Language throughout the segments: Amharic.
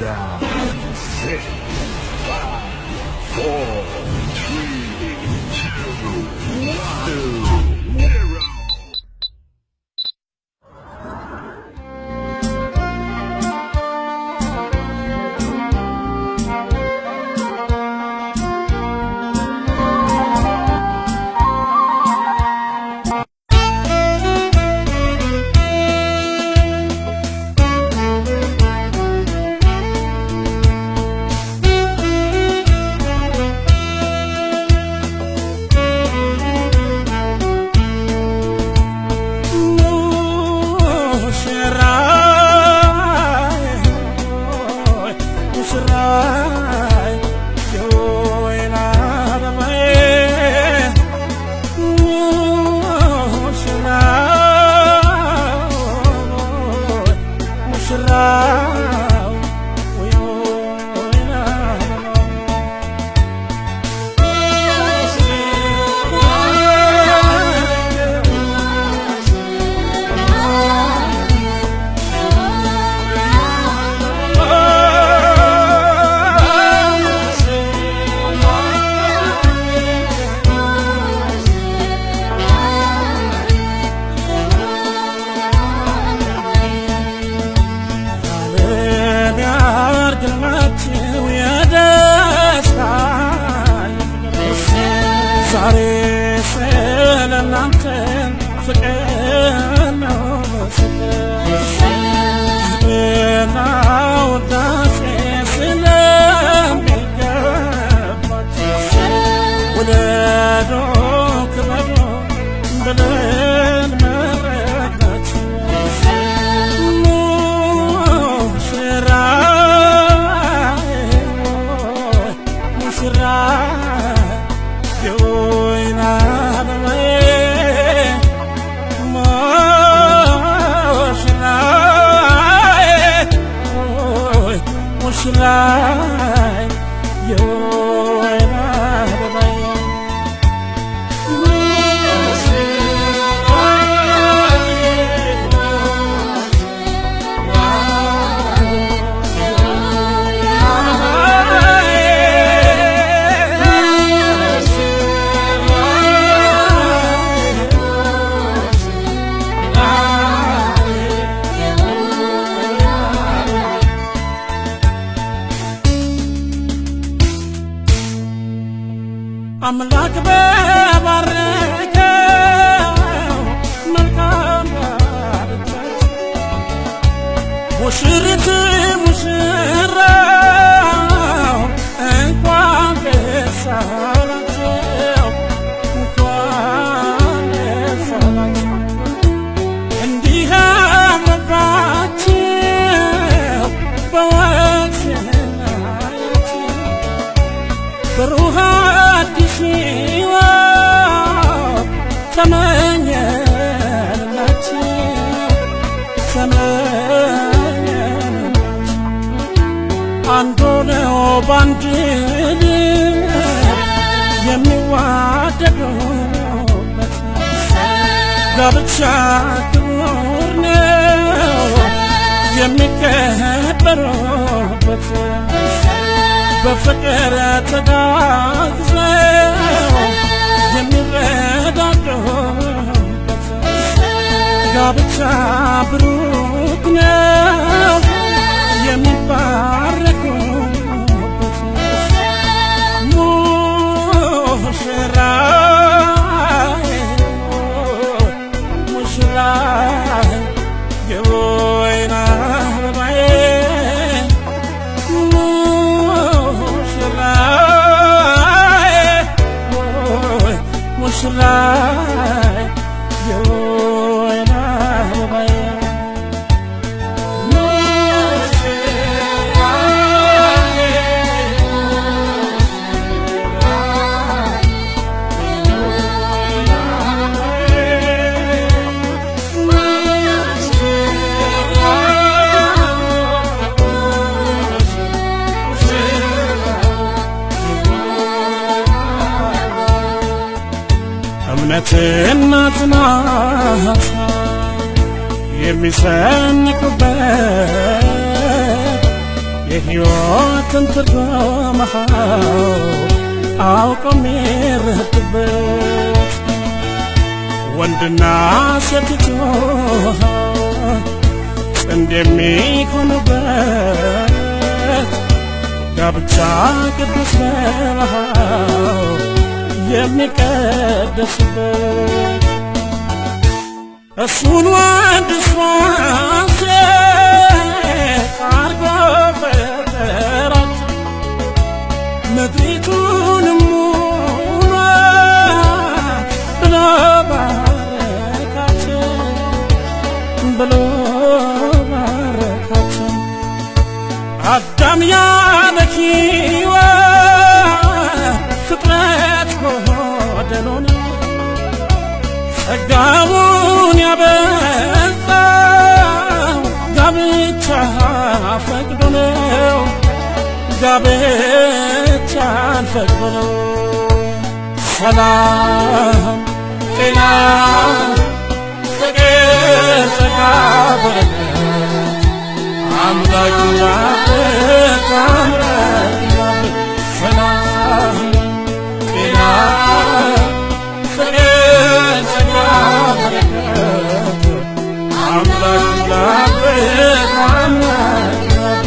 Countdown. 6, 5, 4, 3, 2, 1. አምላክ በባረከው መልካም አድርገህ ሙሽሪት ሙሽራው እንኳን ደስ አላችሁ እንኳን ደስ አላችሁ እንዲህ አምሮባችሁ በወንዝናችሁ በሩሃ ተመኘንላችሁ አንድ ሆነው በአንድ የሚዋደዱበት ጋብቻ ክቡር ነው የሚከበሩበት በፍቅር ተጋግዘው የሚረዳዱበት ጋብቻ ብሩክ ነው የሚባረኩበት ሙሽራዬ ሙሽራዬ የወይን አበባዬ ሙሽራዬ የወይን አበባዬ እምነትና ጽናት የሚሰንቁበት የሕይወትን ትርጉም አውቀው የሚረዱበት ወንድና ሴቲቱ ጥንድ የሚሆኑበት ጋብቻ ቅዱስ ነው የሚቀደስበት እሱን ወንድ እሷን ሴት አርጎ ፈጠራቸው ምድሪቱንም ሙሏት ብሎ ባረካቸው ብሎ ባረካቸው አዳም ያለ ሕይወት ፍጥረት ጎደሎ ነው ጸጋውን ያበዛው ጋብቻ ፈቅዶ ነው ጋብቻን ፈቅዶ ነው ሰላም ጤና ፍቅር ጸጋ በረከት አምላክ ያበት አምላክ ሰላም ጤና ፍቅር ጸጋ በረከት አምላክ ያበት አምላክ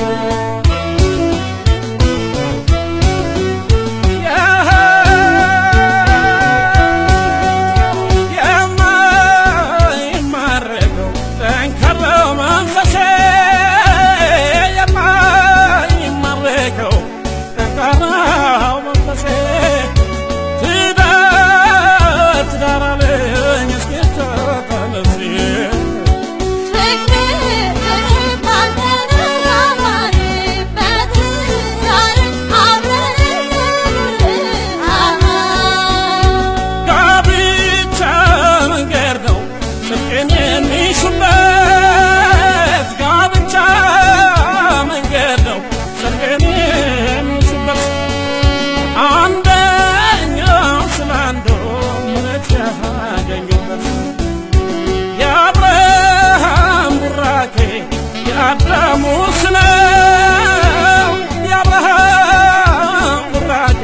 የአብርሃሙስ ነው የአብርሃም ቡራኬ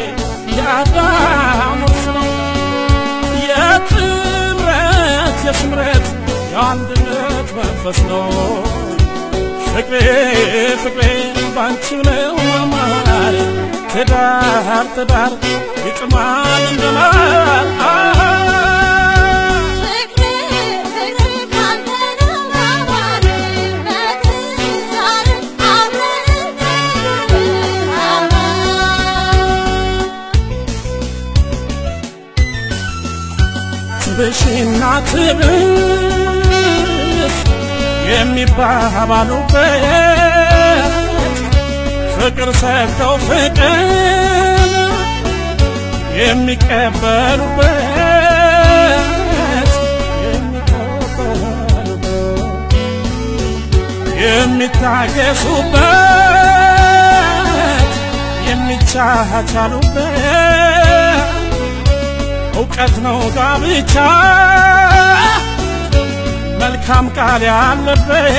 የአዳሙስ ነው የጥምረት የስምረት የአንድነት መንፈስ ነው ፍቅሬ ፍቅሬ ባንቺው ነው ማማሬ ትዳር ትዳር ይጥማል እንደማር ትብሽና ትብስ የሚባባሉበት ፍቅር ሰጥተው ፍቅር የሚቀበሉበት የሚታገሱበት የሚቻቻሉበት እውቀት ነው ጋብቻ መልካም ቃል ያለበት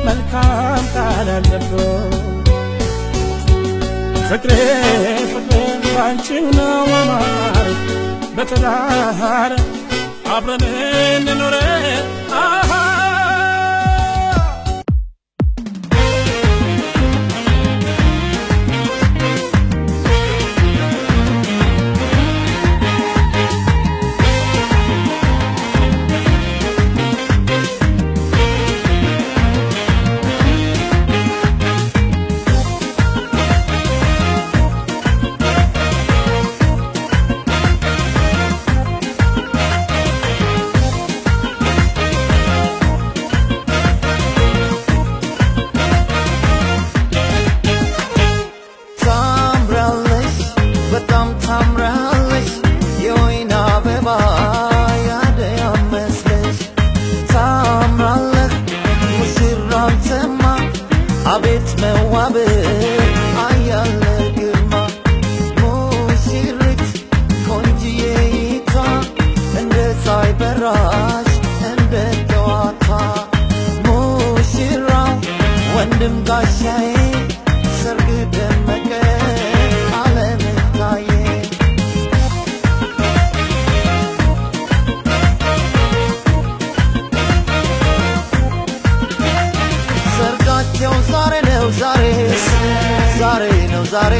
መልካም ቃል ያለበት ፍቅሬ ፍቅሬ ባንቺው ነው ማማር በትዳር አብረን እንኖር አቤት መዋብ አያለ ግርማ ሙሽሪት ቆንጅዬይቷ እንደ ፀሐይ በራሽ እንደ ጠዋቷ ሙሽራው ወንድም ጋሻዬ ሰርግ ደመቀ ዓለምህ ታየ ሰርጋቸው ዛሬ ነው ዛሬ ዛሬ ነው ዛሬ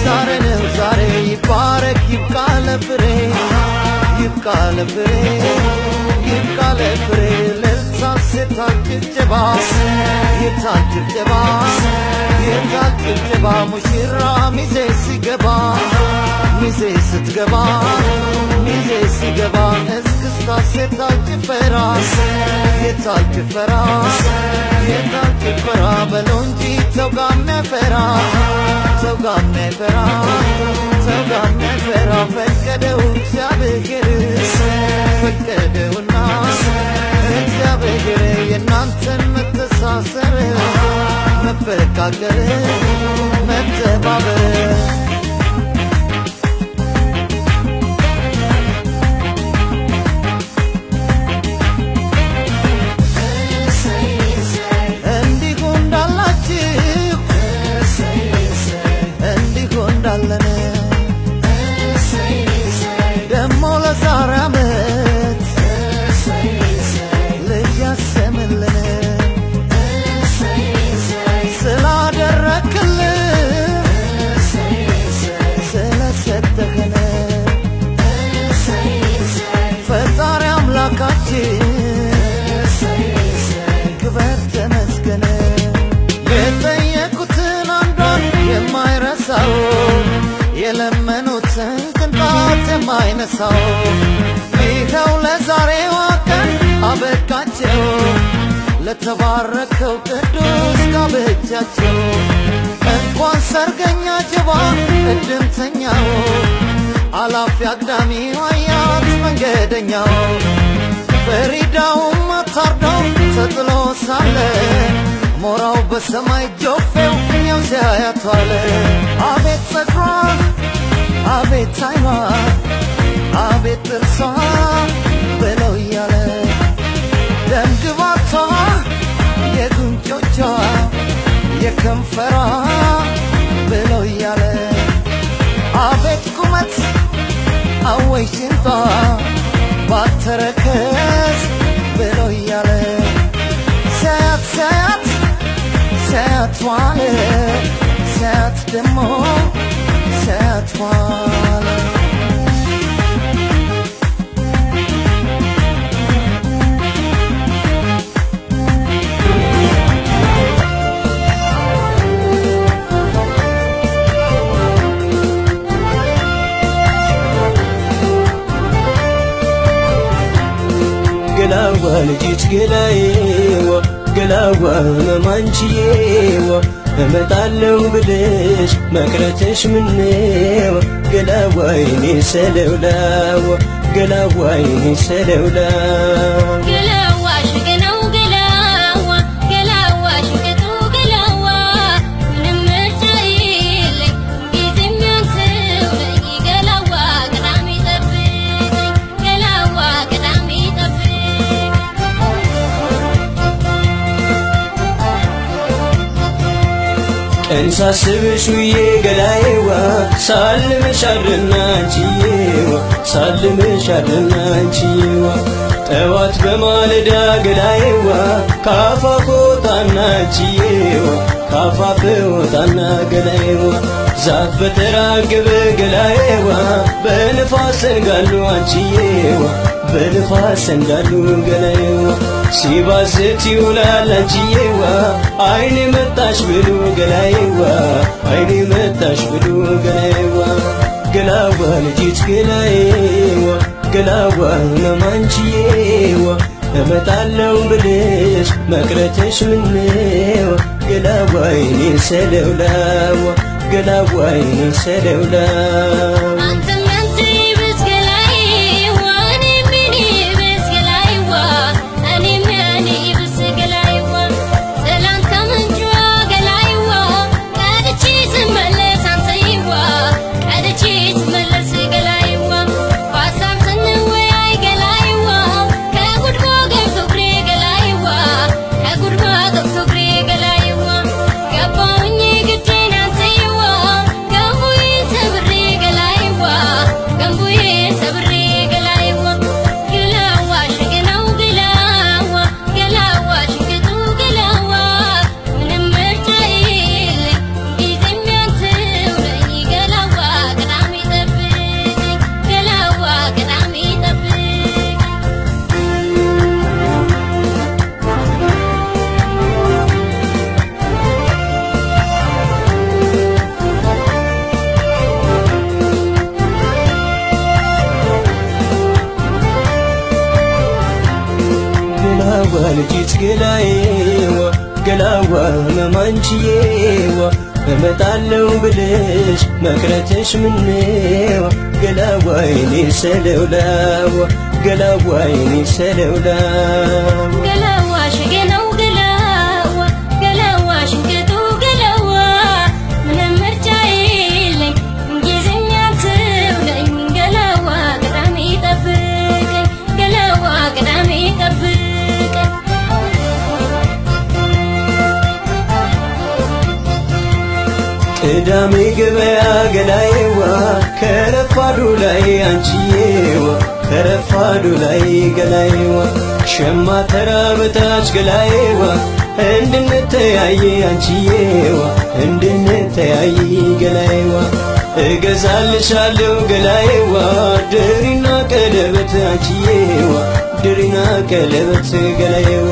ዛሬ ነው ዛሬ ይባረክ ይብቃ ለፍሬ ይብቃ ለፍሬ ይብቃ ለፍሬ ለልሳስ የታል ጭብጨባ የታል ጭብጨባ የታል ጭብጨባ ሙሽራ ሚዜ ሲገባ ሚዜ ስትገባ ሚዜ ሲገባ እስክስታስ የታል ጭፈራ የታል ጭፈራ የታል ጭፈራ በለው እንጂ ሰው ጋር የሚያፈራ ሰው ጋር የሚያፈራ ሰው ጋር የሚያፈራ ፈቀደው እግዚአብሔር ፈቀደውና እግዚአብሔር የእናንተን መተሳሰር መፈቃቀር መተባበር ደሞ ለዛሬ ዓመት ልጅ ያሰምልን ስላደረክልን ስለሰጠህን ፈጣሪ አምላካችን ክበር ተመስገን የጠየቁትን አንዷን የማይረሳው የለመኑትን ቅንጣት የማይነሳው ይኸው ለዛሬዋ ቀን አበቃቸው ለተባረከው ቅዱስ ጋብቻቸው እንኳን ሰርገኛ ጀባ እድምተኛው አላፊ አግዳሚው አያት መንገደኛው ፈሪዳውም አታርዳው ተጥሎ ሳለ ሞራው በሰማይ ጆፌው እኛው ሲያያቷለ አቤት ጸጉሯ አቤት አይኗ አቤት ጥርሷ በለው እያለ ደም ግባቷ የጉንጮቿ የከንፈሯ በለው እያለ አቤት ቁመት አወይ ሽንጧ ባተረከዝ በለው እያለ ሳያት ሳያት ሳያት ዋለ ሳያት ደሞ ሳያት ዋለ ገላዋ ልጅት ገላዬዋ ገላዋ መማንችዬዋ እመጣለሁ ብለሽ መቅረትሽ ምነው ገላዋ የኔ ሰለውላዋ ገላዋ የኔ ሰለውላዋ ገላዋ ሽገነው ገላዋ ገላዋ ሽገቱ ገላዋ ምንም ምርጫ የለኝ ጊዜም ያንተው ነኝ ገላዋ ቅዳሜ ጠብቀኝ ገላዋ ቅዳሜ ጠብቀኝ ቀን ሳስብሽ ውዬ ገላዬዋ ሳልምሽ አድርና አንቺዬዋ ሳልምሽ አድርና አንቺዬዋ ጠዋት በማለዳ ገላዬዋ ካፋፍ ወጣና አንቺዬዋ ካፋፍ ወጣና ገላዬዋ ዛፍ በተራገበ ገላዬዋ በንፋስ ሰንጋሉ አንቺዬዋ በንፋስ ሰንጋሉ ገላዬዋ ሲባዝት ይውላል አንቺዬዋ አይኔ መጣሽ ብሉ ገላዬዋ አይኔ መጣሽ ብሉ ገላዬዋ ገላዋ ልጅት ገላዬዋ ገላዋ ነማንቺዬዋ እመጣለሁ ብለሽ መቅረትሽ ምነው ገላዋ የኔ ሰለውላዋ ገላዋ የኔ ሰለውላዋ አንተም ያንተ ይብስ ገላዬዋ እኔም የኔ ይብስ ገላዬዋ እኔም የኔ ይብስ ገላዬዋ ሰላም ከምንጯ ገላዬዋ ቀድቼ ስመለስ አንተዬዋ ቀድቼ ስመለስ ገላዬዋ በሀሳብ ስንወያይ ገላዬዋ ከጉድጓ ገብቶ እግሬ ገላዬዋ ከጉድጓ ገብቶ እግሬ ገላዬዋ ልጅት ገላዬዋ ገላዋ መማንችዬዋ እመጣለው ብልሽ መቅረትሽ ምነዋ ገላዋ የኔ ሰለውላዋ ገላዋ የኔ ሰለውላዋ ገላዋ ሽገነው ገላዋ ገላዋ ሽንቅጡ ገላዋ ምንም ምርጫ የለኝ እንጊዜኛ ትውለኝ ገላዋ ቅዳሜ ጠብቀኝ ገላዋ ቅዳሜ ጠብቀኝ ቅዳሜ ገበያ ገላዬዋ ከረፋዱ ላይ አንቺዬዋ ከረፋዱ ላይ ገላዬዋ ሸማ ተራ በታች ገላዬዋ እንድንተያይ አንቺዬዋ እንድንተያይ ገላዬዋ እገዛልሻለሁ ገላዬዋ ድሪና ቀለበት አንቺዬዋ ድሪና ቀለበት ገላዬዋ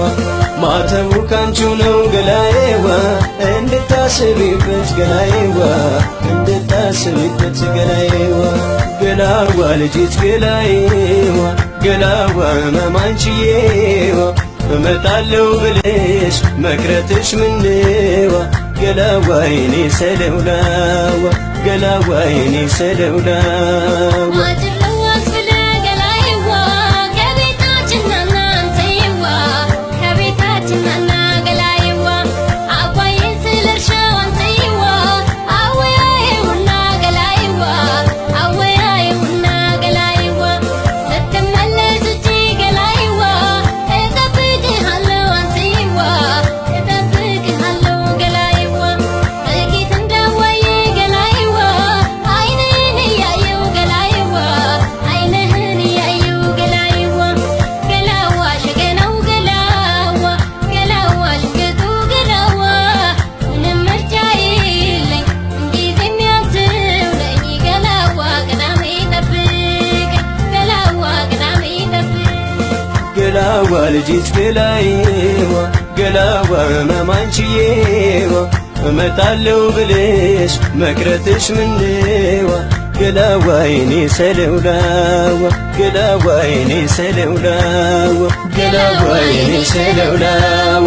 ማተቡ ካንቺው ነው ገላዬዋ እንድታስቢበት ገላዬዋ እንድታስቢበት ገላዬዋ ገላዋ ልጅት ገላዬዋ ገላዋ መማንችዬዋ እመጣለው ብልሽ መቅረትሽ ምነዋ ገላዋ የኔ ሰለውላዋ ገላዋ የኔ ሰለውላዋ ገላዋ ልጅት ገላዬዋ ገላዋ መማንችዬዋ እመጣለው ብልሽ መቅረትሽ ምነዋ ገላዋ የኔ ሰለውላዋ ገላዋ የኔ ሰለውላዋ ገላዋ የኔ ሰለውላዋ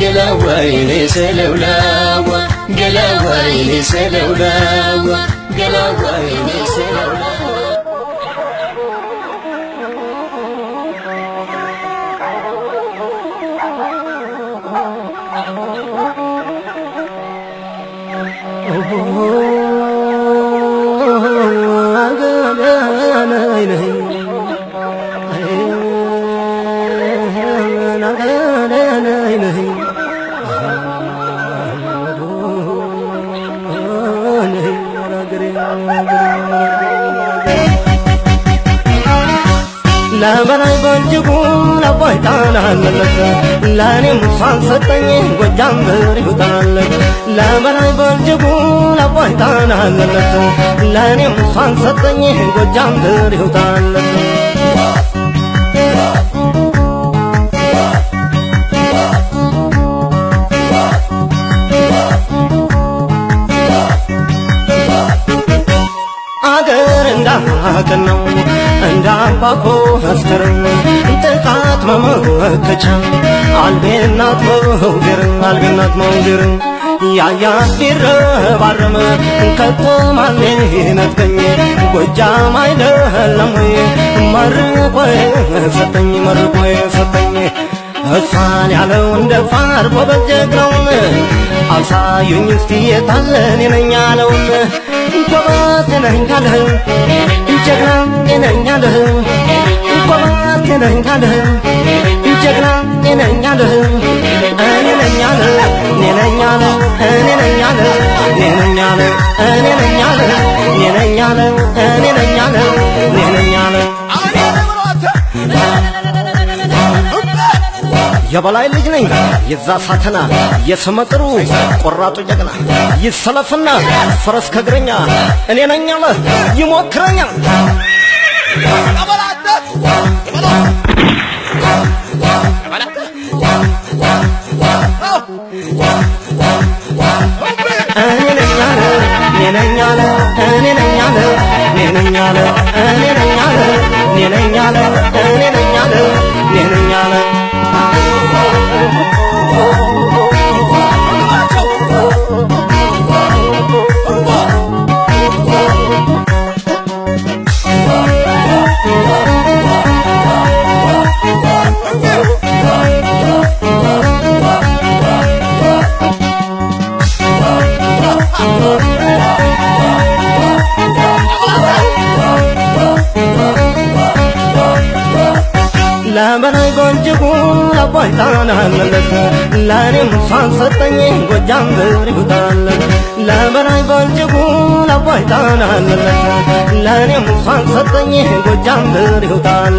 ገላዋ የኔ ሰለውላዋ ገላዋ የኔ ሰለውላዋ ገላዋ የኔ ሰለውላዋ ለበላይ በእጅጉ ለቆይታን አለለት ለእኔም እሷን ሰጠኝ ጎጃም ብሪሁታለት ለበላይ በእጅጉ ለቆይታን አለለት ለእኔም እሷን ሰጠኝ ጎጃም ብሪሁታለት አገር እንዳቅን ነው እንዳባኮ አስተር ጥቃት መመከቻ አልቤናት መውገር አልቤናት መውገር ያያት ቢረባረም ከቶ ማን ነጥቀኝ ጎጃም አይደለም ወይ መርቆ ሰጠኝ መርቆ ሰጠኝ እሷን ያለው እንደ ፋር በበጀግረውን አሳዩኝ እስቲ የታለን የነኛ ያለውን ጎባት ነኝ ካለህ ጀግና ነኝ ካለህ ጎባት ነኝ ካለህ ጀግና ነኝ ካለህ እኔ ነኝ ያለ እኔ ነኝ ያለ እኔ ነኝ ያለ እኔ ነኝ ያለ እኔ ነኝ ያለ እኔ ነኝ ያለ እኔ ነኝ ያለ እኔ ነኝ ያለ የበላይ ልጅ ነኝ የዛ ሳተና የስመጥሩ ቆራጡ ጀግና ይሰለፍና ፈረስ ከግረኛ እኔ ነኝ አለ ይሞክረኛል እኔ ነኝ አለ እኔ ነኝ አለ እኔ ነኝ አለ እኔ ነኝ አለ እኔ ነኝ አለ እኔ ነኝ አለ እኔ ነኝ አለ እኔ ነኝ አለ ለበላይ ጎንጅጉ ለቦይታን አለለት ለእኔም እሷን ሰጠኝ ጎጃም ብሪሁታል ለበላይ ጎንጅጉ ለቦይታን አለለት ለእኔም እሷን ሰጠኝ ጎጃም ብሪሁታል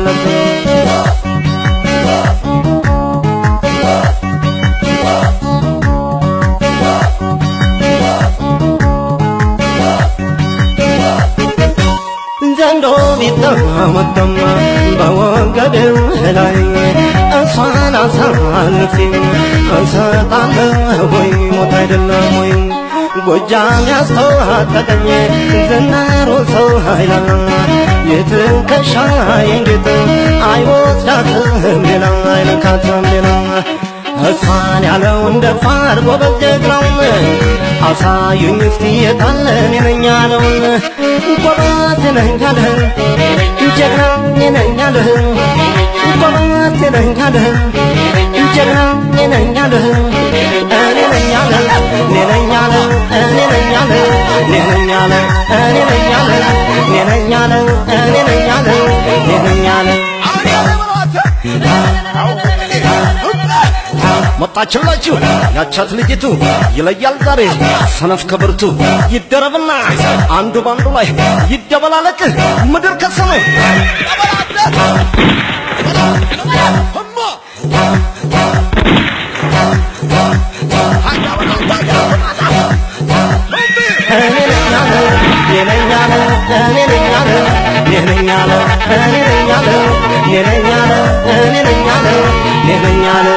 ዘንዶ ቢጠመጠማ በወገቤው ላይ እሷን አሳልፌ እሰጣለሁ ወይ ሞት አይደለም ወይ ጎጃም ያስተዋጠቀኝ ዝናሩ ሰው ኃይላ የትከሻዬን ጌጥ አይወስዳትም ሌላ አይነካትም ሌላ እሷን ያለው እንደ ፋር ጎበዝ ጀግናውን አሳዩኝ እስቲ የታለ እኔ ነኝ ያለውን ጎበዝ ነኝ ያለህ ጀግና እኔ ነኝ ያለህ ጎበዝ ነኝ ያለህ ጀግና እኔ ነኝ ያለህ እኔ ነኝ ያለህ እኔ ነኝ ያለህ እኔ ነኝ ያለህ እኔ ነኝ ያለህ እኔ ነኝ ያለህ እኔ ነኝ ያለህ እኔ ነኝ ያለህ እኔ ነኝ ያለህ መጣችላችሁ ያቻት ልጅቱ ይለያል ዛሬ ሰነፍ ከብርቱ ይደረብና አንዱ ባንዱ ላይ ይደበላለቅ ምድር ከሰማይ እኔ ነኝ ያለ